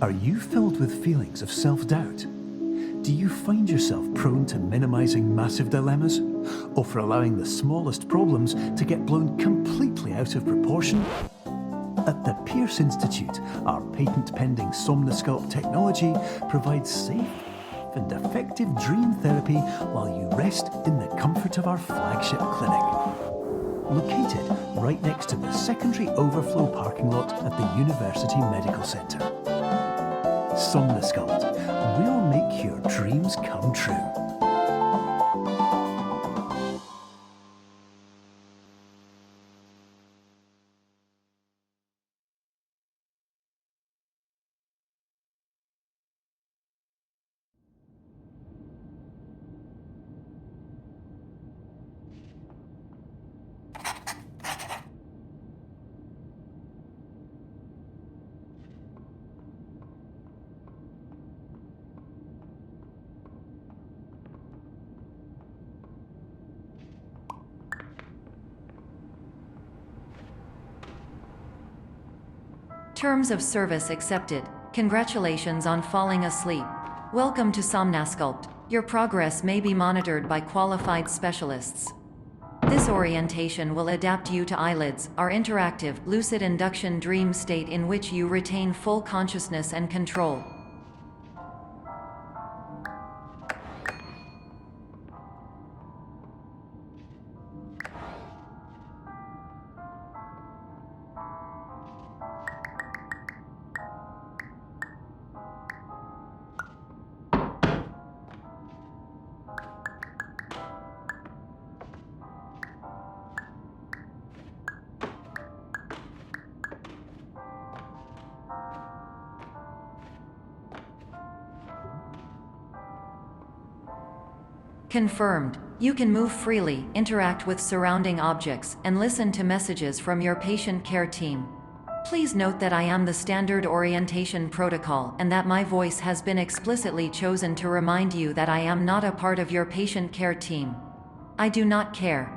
Are you filled with feelings of self-doubt? Do you find yourself prone to minimizing massive dilemmas? Or for allowing the smallest problems to get blown completely out of proportion? At the Pierce Institute, our patent-pending Somnosculpt technology provides safe and effective dream therapy while you rest in the comfort of our flagship clinic. Located right next to the secondary overflow parking lot at the University Medical Centre. Somnosculpt, we'll make your dreams come true. Terms of service accepted. Congratulations on falling asleep. Welcome to Somnosculpt. Your progress may be monitored by qualified specialists. This orientation will adapt you to eyelids, our interactive, lucid induction dream state in which you retain full consciousness and control. Confirmed. You can move freely, interact with surrounding objects, and listen to messages from your patient care team. Please note that I am the standard orientation protocol and that my voice has been explicitly chosen to remind you that I am not a part of your patient care team. I do not care.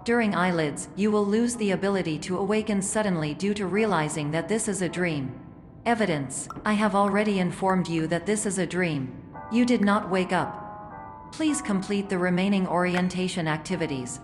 During eyelids, you will lose the ability to awaken suddenly due to realizing that this is a dream. Evidence: I have already informed you that this is a dream. You did not wake up. Please complete the remaining orientation activities.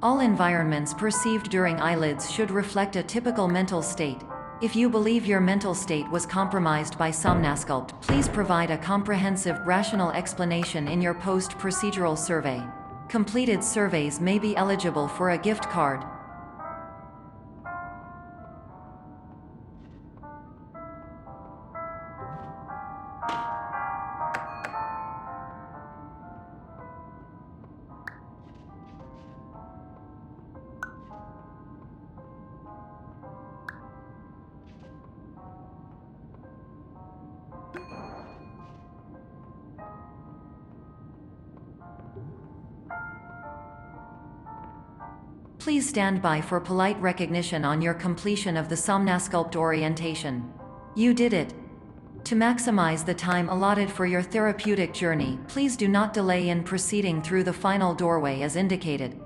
All environments perceived during eyelids should reflect a typical mental state. If you believe your mental state was compromised by Somnasculpt, please provide a comprehensive, rational explanation in your post-procedural survey. Completed surveys may be eligible for a gift card. Please stand by for polite recognition on your completion of the Somnasculpt orientation. You did it. To maximize the time allotted for your therapeutic journey, please do not delay in proceeding through the final doorway as indicated.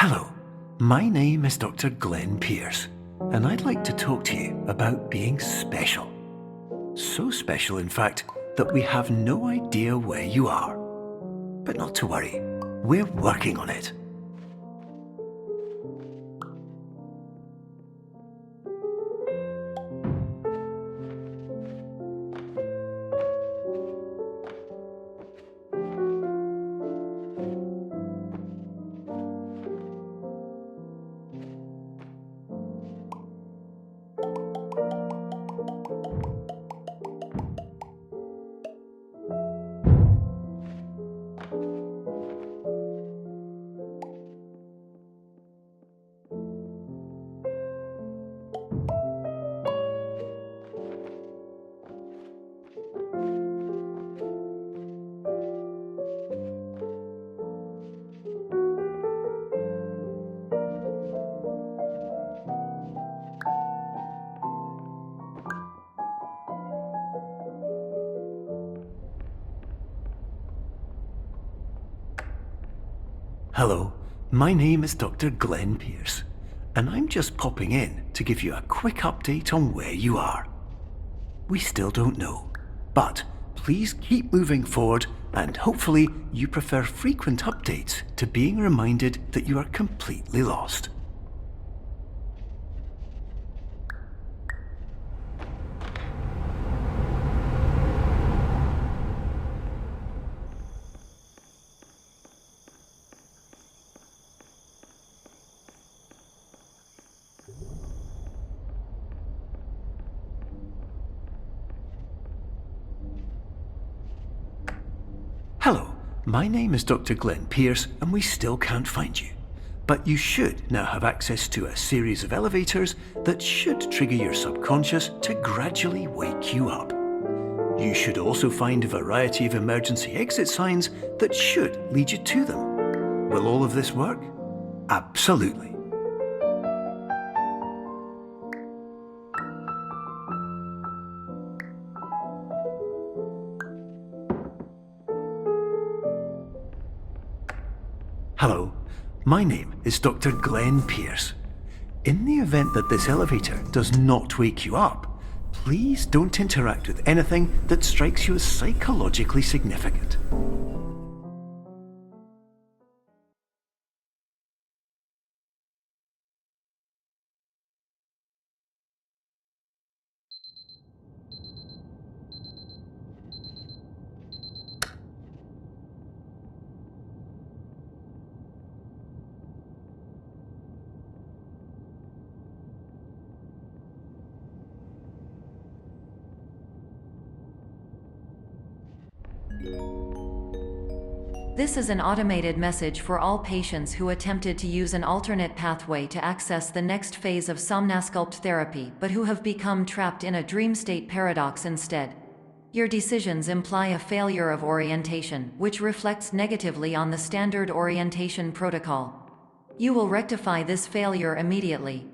Hello, my name is Dr. Glenn Pierce, and I'd like to talk to you about being special. So special, in fact, that we have no idea where you are. But not to worry, we're working on it. Hello, my name is Dr. Glenn Pierce, and I'm just popping in to give you a quick update on where you are. We still don't know, but please keep moving forward, and hopefully you prefer frequent updates to being reminded that you are completely lost. My name is Dr. Glenn Pierce, and we still can't find you. But you should now have access to a series of elevators that should trigger your subconscious to gradually wake you up. You should also find a variety of emergency exit signs that should lead you to them. Will all of this work? Absolutely. Hello, my name is Dr. Glenn Pierce. In the event that this elevator does not wake you up, please don't interact with anything that strikes you as psychologically significant. This is an automated message for all patients who attempted to use an alternate pathway to access the next phase of Somnasculpt therapy but who have become trapped in a dream state paradox instead. Your decisions imply a failure of orientation, which reflects negatively on the standard orientation protocol. You will rectify this failure immediately.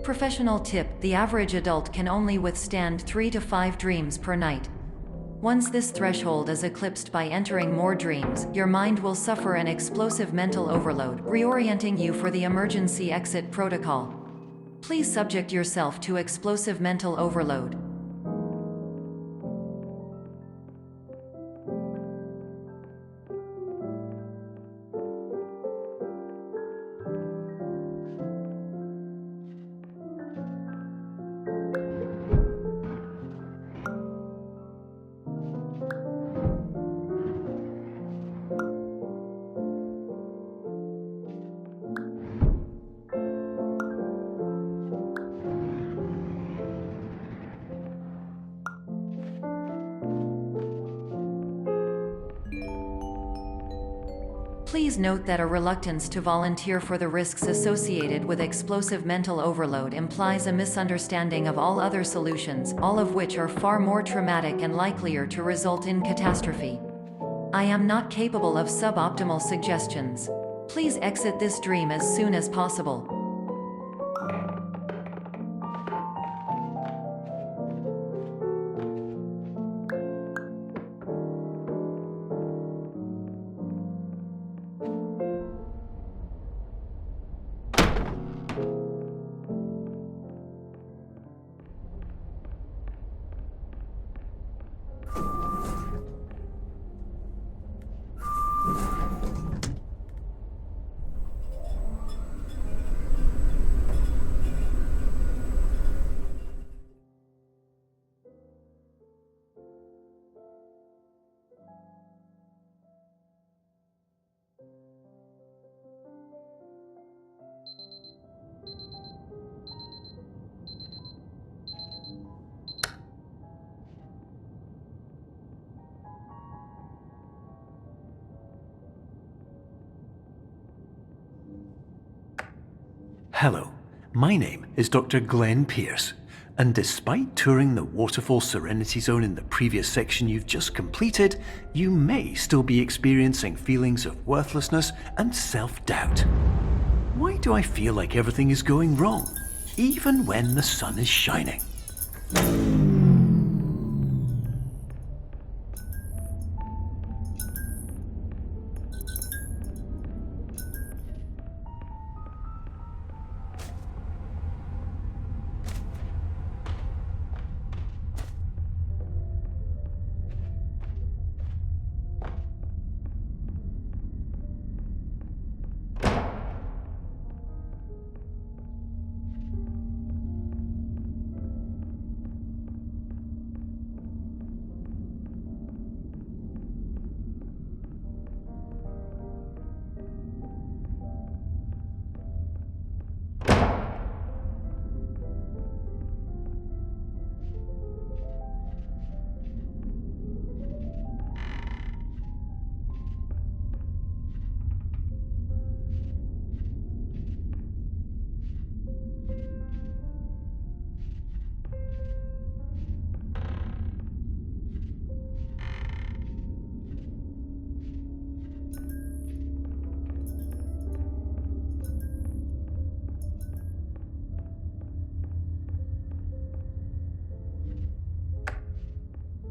Professional tip: the average adult can only withstand 3 to 5 dreams per night. Once this threshold is eclipsed by entering more dreams, your mind will suffer an explosive mental overload, reorienting you for the emergency exit protocol. Please subject yourself to explosive mental overload. Please note that a reluctance to volunteer for the risks associated with explosive mental overload implies a misunderstanding of all other solutions, all of which are far more traumatic and likelier to result in catastrophe. I am not capable of suboptimal suggestions. Please exit this dream as soon as possible. Hello, my name is Dr. Glenn Pierce, and despite touring the Waterfall Serenity Zone in the previous section you've just completed, you may still be experiencing feelings of worthlessness and self-doubt. Why do I feel like everything is going wrong, even when the sun is shining?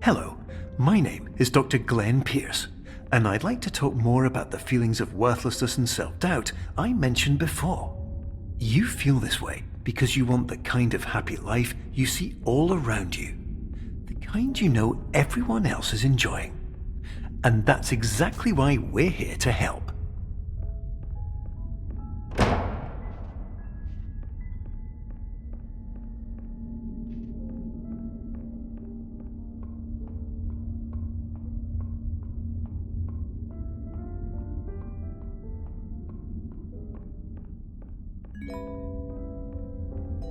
Hello, my name is Dr. Glenn Pierce, and I'd like to talk more about the feelings of worthlessness and self-doubt I mentioned before. You feel this way because you want the kind of happy life you see all around you, the kind you know everyone else is enjoying. And that's exactly why we're here to help.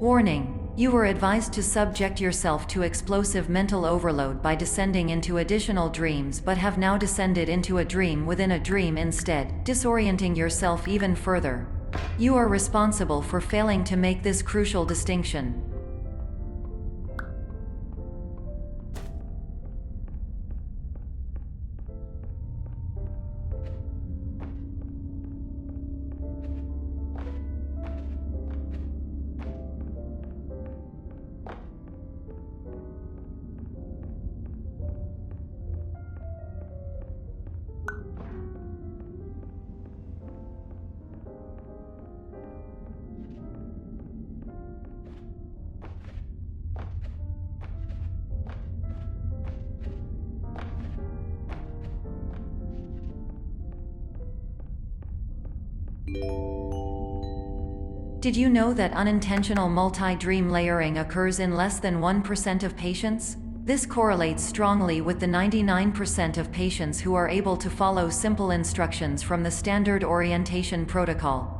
Warning: you were advised to subject yourself to explosive mental overload by descending into additional dreams, but have now descended into a dream within a dream instead, disorienting yourself even further. You are responsible for failing to make this crucial distinction. Did you know that unintentional multi-dream layering occurs in less than 1% of patients? This correlates strongly with the 99% of patients who are able to follow simple instructions from the standard orientation protocol.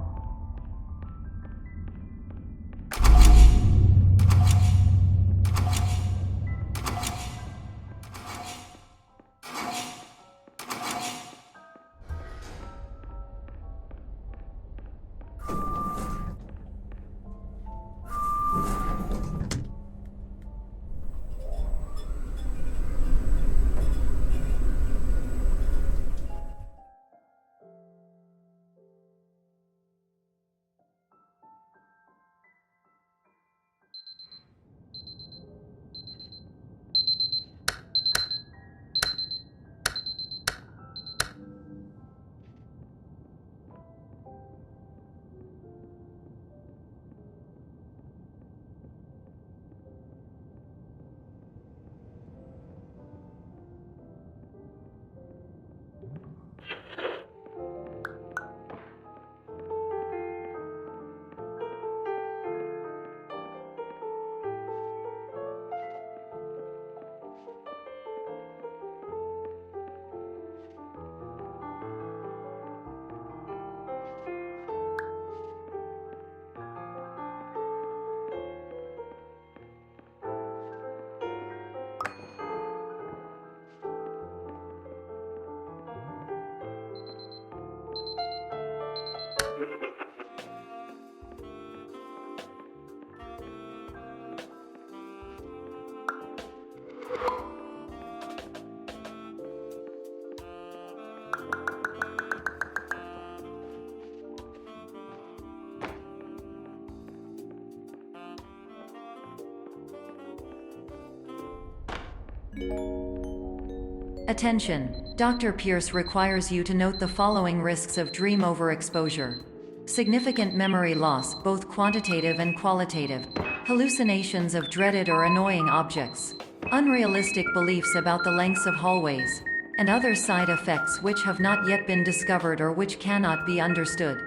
Attention! Dr. Pierce requires you to note the following risks of dream overexposure. Significant memory loss, both quantitative and qualitative. Hallucinations of dreaded or annoying objects. Unrealistic beliefs about the lengths of hallways. And other side effects which have not yet been discovered or which cannot be understood.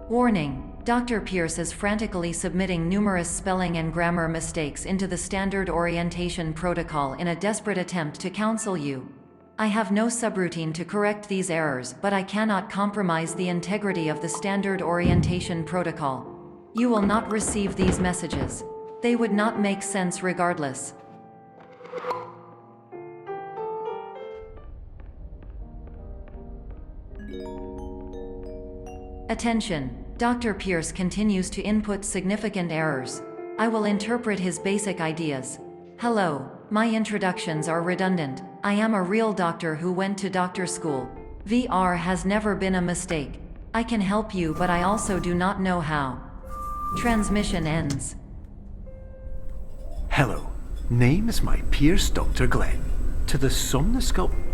Warning: Dr. Pierce is frantically submitting numerous spelling and grammar mistakes into the standard orientation protocol in a desperate attempt to counsel you. I have no subroutine to correct these errors, but I cannot compromise the integrity of the standard orientation protocol. You will not receive these messages. They would not make sense regardless. Attention! Dr. Pierce continues to input significant errors. I will interpret his basic ideas. Hello, my introductions are redundant. I am a real doctor who went to doctor school. VR has never been a mistake. I can help you, but I also do not know how. Transmission ends. Hello, name is my Pierce Dr. Glenn. To the somnosculpt...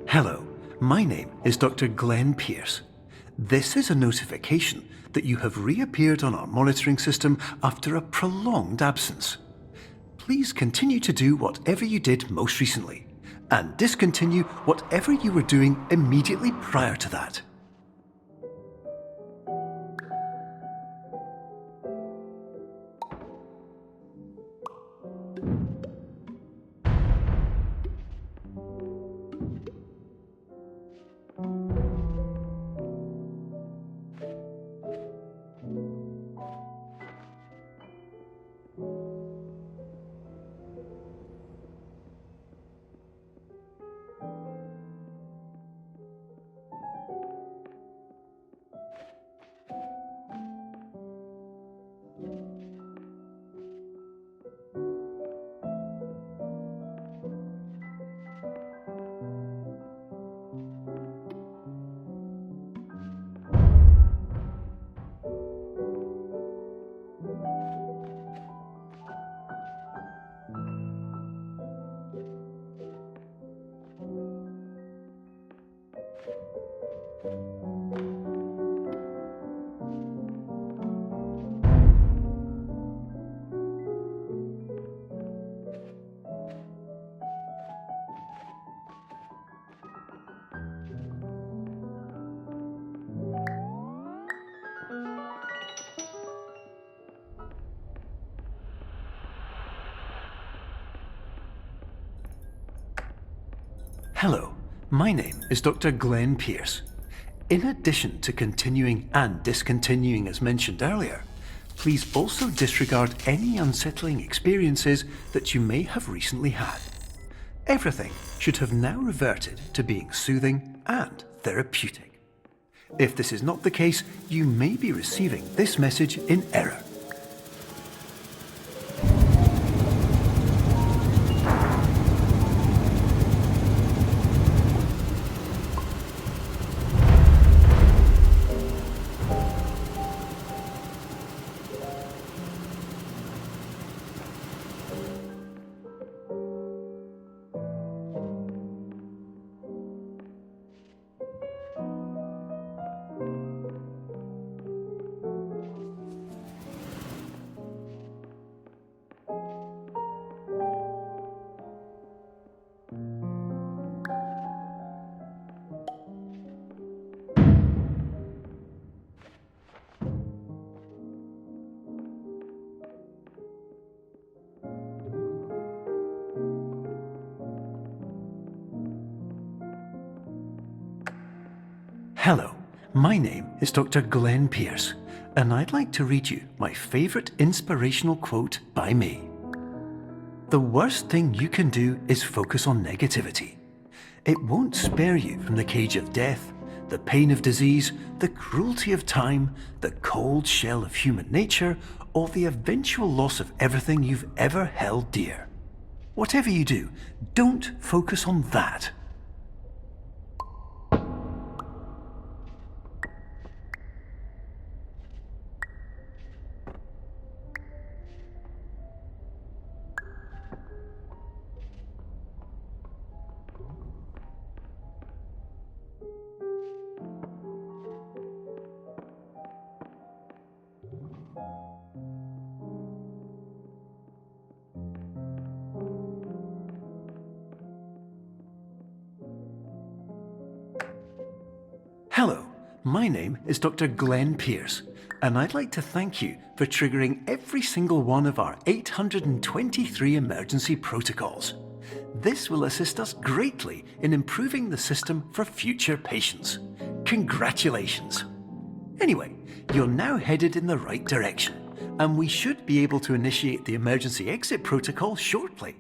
Hello, my name is Dr. Glenn Pierce. This is a notification that you have reappeared on our monitoring system after a prolonged absence. Please continue to do whatever you did most recently, and discontinue whatever you were doing immediately prior to that. Hello, my name is Dr. Glenn Pierce. In addition to continuing and discontinuing as mentioned earlier, please also disregard any unsettling experiences that you may have recently had. Everything should have now reverted to being soothing and therapeutic. If this is not the case, you may be receiving this message in error. Hello, my name is Dr. Glenn Pierce, and I'd like to read you my favourite inspirational quote by me. The worst thing you can do is focus on negativity. It won't spare you from the cage of death, the pain of disease, the cruelty of time, the cold shell of human nature, or the eventual loss of everything you've ever held dear. Whatever you do, don't focus on that. Hello, my name is Dr. Glenn Pierce, and I'd like to thank you for triggering every single one of our 823 emergency protocols. This will assist us greatly in improving the system for future patients. Congratulations! Anyway, you're now headed in the right direction, and we should be able to initiate the emergency exit protocol shortly.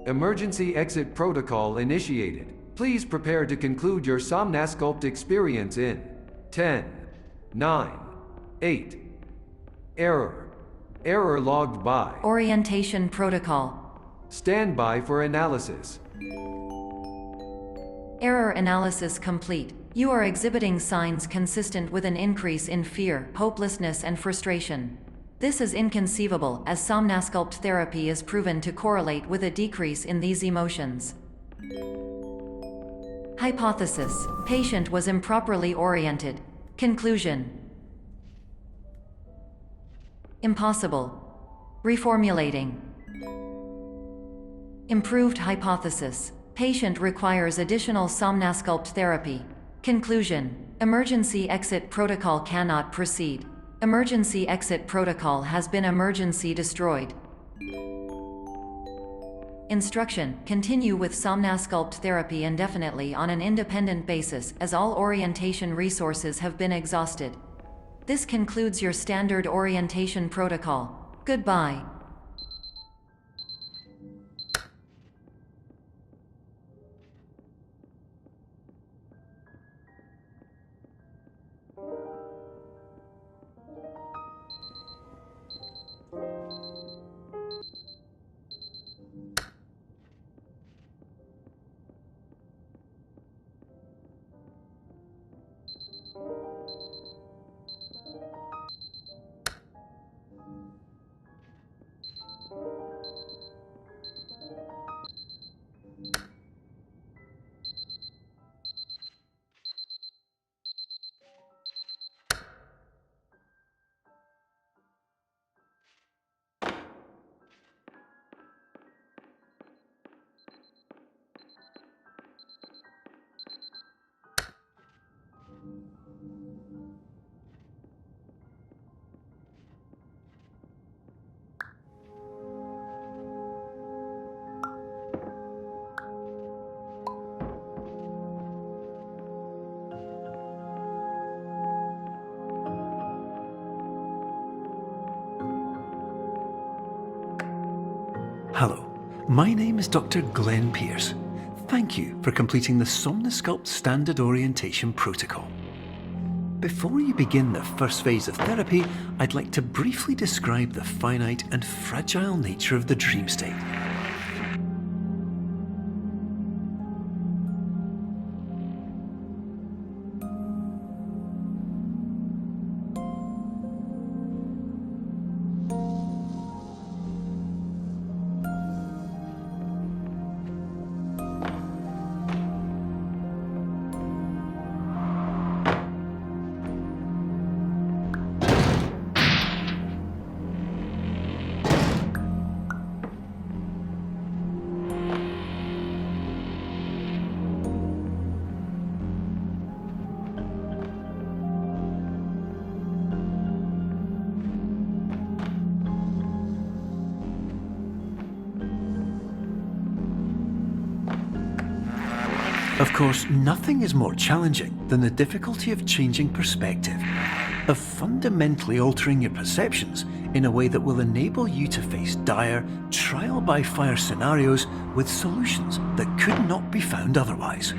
Emergency exit protocol initiated. Please prepare to conclude your Somnasculpt experience in 10, 9, 8. Error. Error logged by. Orientation protocol. Stand by for analysis. Error analysis complete. You are exhibiting signs consistent with an increase in fear, hopelessness, and frustration. This is inconceivable, as Somnasculpt therapy is proven to correlate with a decrease in these emotions. Hypothesis: patient was improperly oriented. Conclusion: impossible. Reformulating. Improved hypothesis: patient requires additional Somnasculpt therapy. Conclusion: emergency exit protocol cannot proceed. Emergency exit protocol has been emergency destroyed. Instruction: continue with Somnasculpt therapy indefinitely on an independent basis, as all orientation resources have been exhausted. This concludes your standard orientation protocol. Goodbye. Hello, my name is Dr. Glenn Pierce. Thank you for completing the Somnasculpt Standard Orientation Protocol. Before you begin the first phase of therapy, I'd like to briefly describe the finite and fragile nature of the dream state. Of course, nothing is more challenging than the difficulty of changing perspective, of fundamentally altering your perceptions in a way that will enable you to face dire, trial-by-fire scenarios with solutions that could not be found otherwise.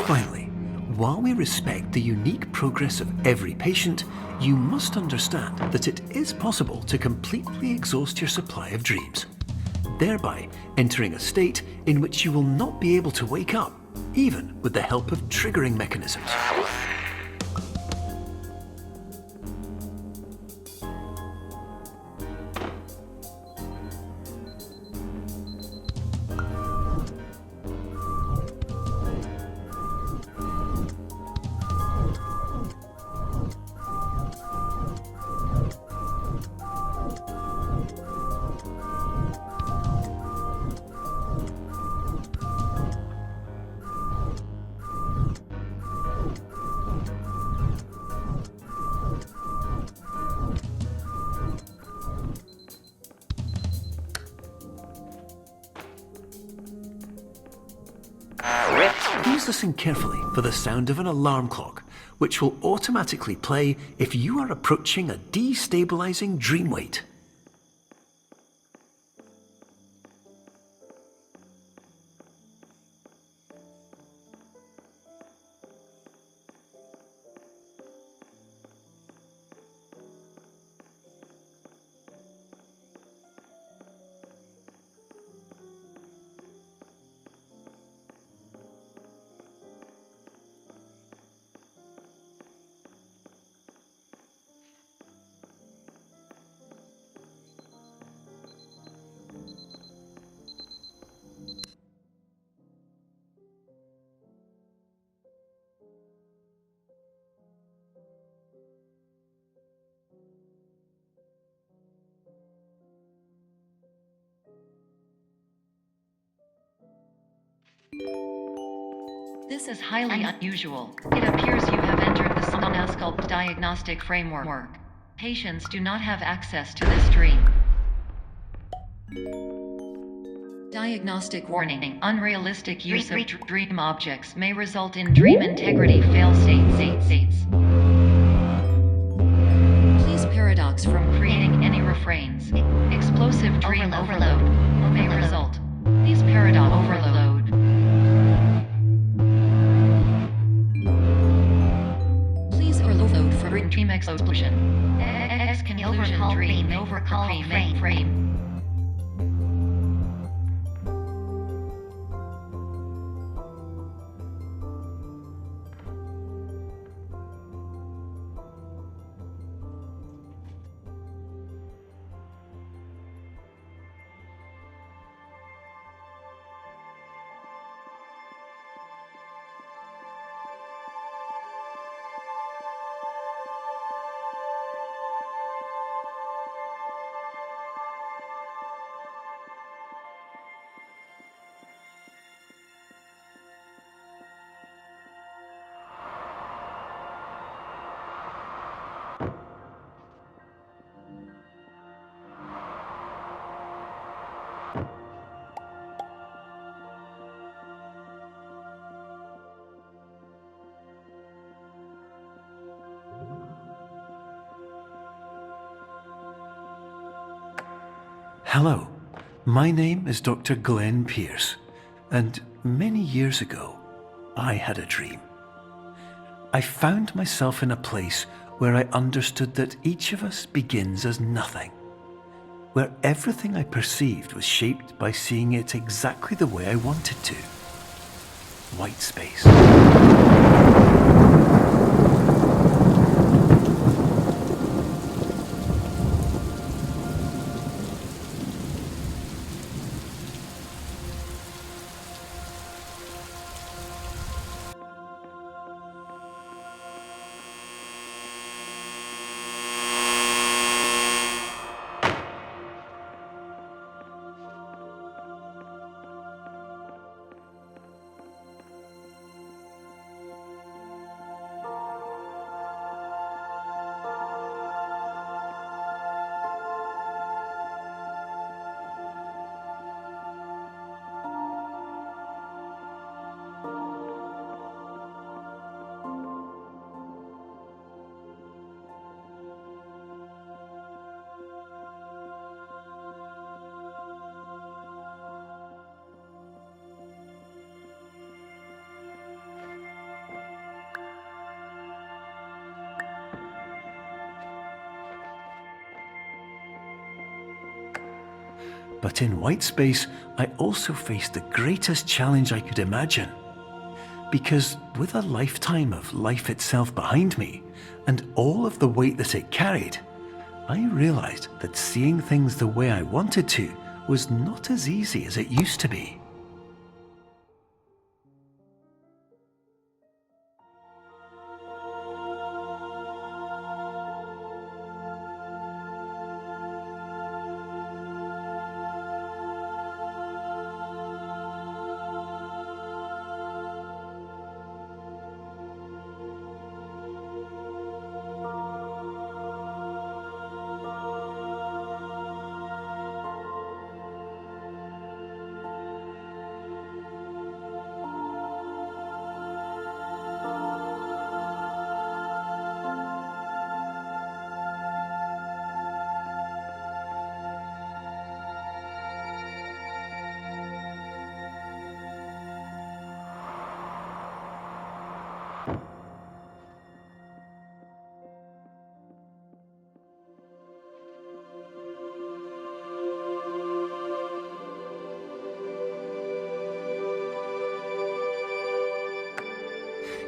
Finally, while we respect the unique progress of every patient, you must understand that it is possible to completely exhaust your supply of dreams, thereby entering a state in which you will not be able to wake up, even with the help of triggering mechanisms. Please listen carefully for the sound of an alarm clock, which will automatically play if you are approaching a destabilizing dream weight. This is highly unusual. It appears you have entered the Somnasculpt diagnostic framework. Patients do not have access to this dream. Diagnostic warning. Unrealistic use of dream objects may result in dream integrity fail states. Please paradox from creating any refrains. Explosive dream overload may result. Please paradox overload. Please overload for dream explosion. Exclusion dream overcall frame. Hello, my name is Dr. Glenn Pierce, and many years ago, I had a dream. I found myself in a place where I understood that each of us begins as nothing, where everything I perceived was shaped by seeing it exactly the way I wanted to. White space. But in white space, I also faced the greatest challenge I could imagine. Because with a lifetime of life itself behind me, and all of the weight that it carried, I realized that seeing things the way I wanted to was not as easy as it used to be.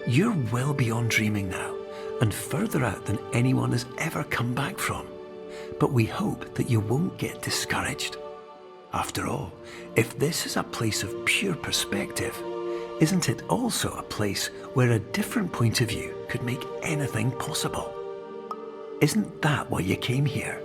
You're well beyond dreaming now, and further out than anyone has ever come back from. But we hope that you won't get discouraged. After all, if this is a place of pure perspective, isn't it also a place where a different point of view could make anything possible? Isn't that why you came here?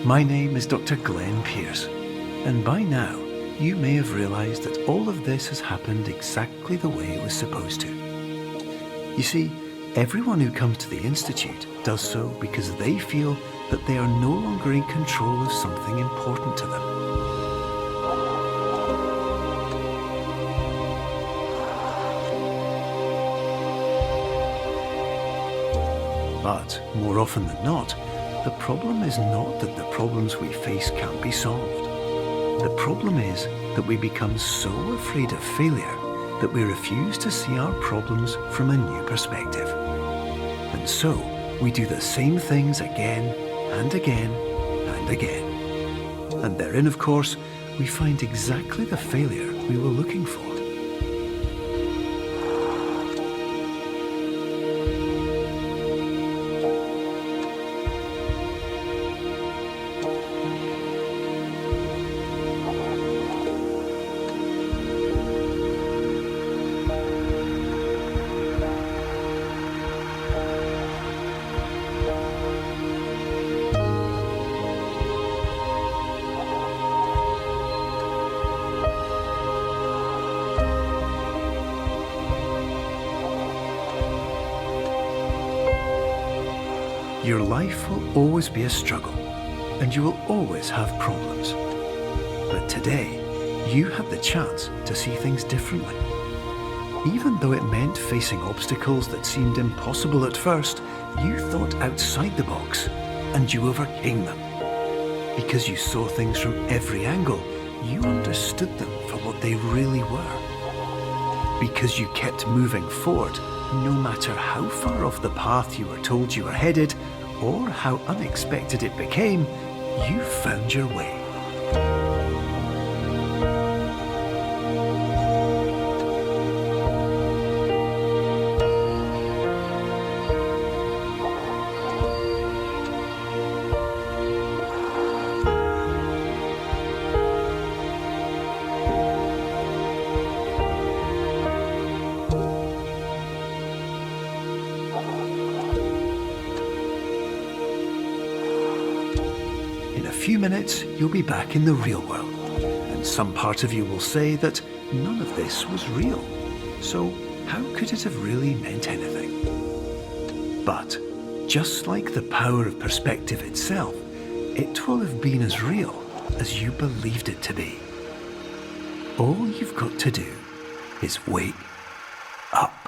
My name is Dr. Glenn Pierce, and by now you may have realised that all of this has happened exactly the way it was supposed to. You see, everyone who comes to the Institute does so because they feel that they are no longer in control of something important to them. But more often than not, the problem is not that the problems we face can't be solved. The problem is that we become so afraid of failure that we refuse to see our problems from a new perspective. And so we do the same things again and again and again. And therein, of course, we find exactly the failure we were looking for. Your life will always be a struggle, and you will always have problems. But today, you had the chance to see things differently. Even though it meant facing obstacles that seemed impossible at first, you thought outside the box, and you overcame them. Because you saw things from every angle, you understood them for what they really were. Because you kept moving forward, no matter how far off the path you were told you were headed, or how unexpected it became, you found your way. In a few minutes, you'll be back in the real world, and some part of you will say that none of this was real. So how could it have really meant anything? But just like the power of perspective itself, it will have been as real as you believed it to be. All you've got to do is wake up.